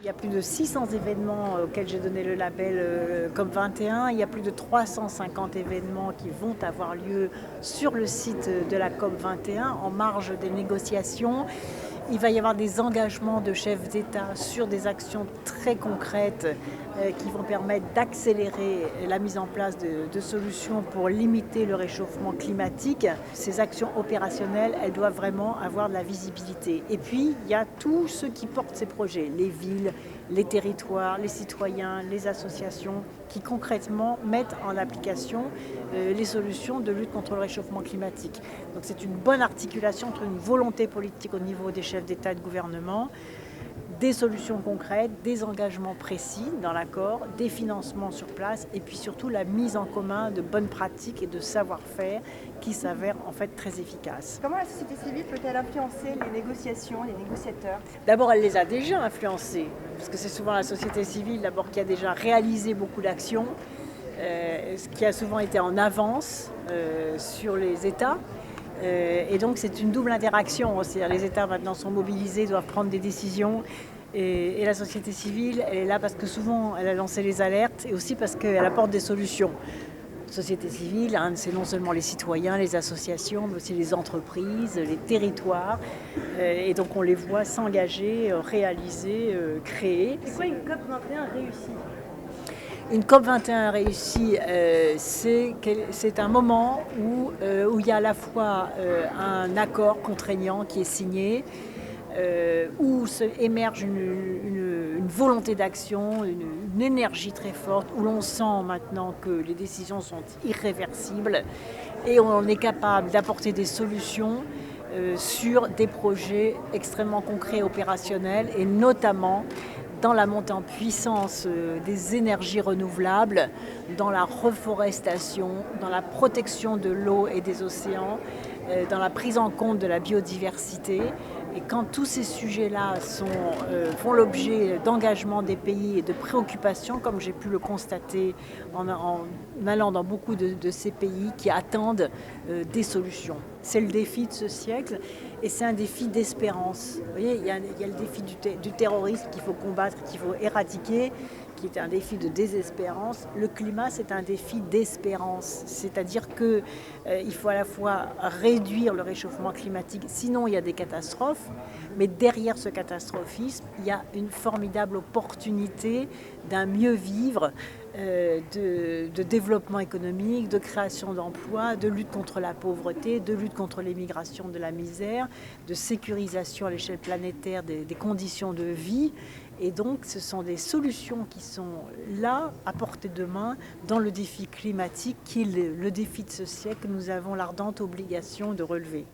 Il y a plus de 600 événements auxquels j'ai donné le label COP21. Il y a plus de 350 événements qui vont avoir lieu sur le site de la COP21 en marge des négociations. Il va y avoir des engagements de chefs d'État sur des actions très concrètes qui vont permettre d'accélérer la mise en place de solutions pour limiter le réchauffement climatique. Ces actions opérationnelles, elles doivent vraiment avoir de la visibilité. Et puis, il y a tous ceux qui portent ces projets, les villes, les territoires, les citoyens, les associations, qui concrètement mettent en application les solutions de lutte contre le réchauffement climatique. Donc c'est une bonne articulation entre une volonté politique au niveau des chefs d'État et de gouvernement, des solutions concrètes, des engagements précis dans l'accord, des financements sur place et puis surtout la mise en commun de bonnes pratiques et de savoir-faire qui s'avèrent en fait très efficaces. Comment la société civile peut-elle influencer les négociations, les négociateurs? D'abord, elle les a déjà influencés, parce que c'est souvent la société civile d'abord qui a déjà réalisé beaucoup d'actions, ce qui a souvent été en avance sur les États. Et donc c'est une double interaction. C'est-à-dire les États maintenant sont mobilisés, doivent prendre des décisions. Et la société civile, elle est là parce que souvent elle a lancé les alertes et aussi parce qu'elle apporte des solutions. La société civile, c'est non seulement les citoyens, les associations, mais aussi les entreprises, les territoires. Et donc on les voit s'engager, réaliser, créer. C'est quoi une COP21 réussie? Une COP21 réussie, c'est un moment où il y a à la fois un accord contraignant qui est signé, où émerge une volonté d'action, une énergie très forte, où l'on sent maintenant que les décisions sont irréversibles et on est capable d'apporter des solutions sur des projets extrêmement concrets et opérationnels, et notamment dans la montée en puissance des énergies renouvelables, dans la reforestation, dans la protection de l'eau et des océans, dans la prise en compte de la biodiversité. Et quand tous ces sujets-là font l'objet d'engagement des pays et de préoccupations, comme j'ai pu le constater en allant dans beaucoup de ces pays qui attendent des solutions. C'est le défi de ce siècle et c'est un défi d'espérance. Vous voyez, il y a le défi du terrorisme qu'il faut combattre, qu'il faut éradiquer, qui est un défi de désespérance. Le climat, c'est un défi d'espérance. C'est-à-dire qu'il faut à la fois réduire le réchauffement climatique, sinon il y a des catastrophes, mais derrière ce catastrophisme, il y a une formidable opportunité d'un mieux vivre, de développement économique, de création d'emplois, de lutte contre la pauvreté, de lutte contre l'émigration de la misère, de sécurisation à l'échelle planétaire des conditions de vie. Et donc, ce sont des solutions qui sont là, à portée de main, dans le défi climatique, qui est le défi de ce siècle que nous avons l'ardente obligation de relever.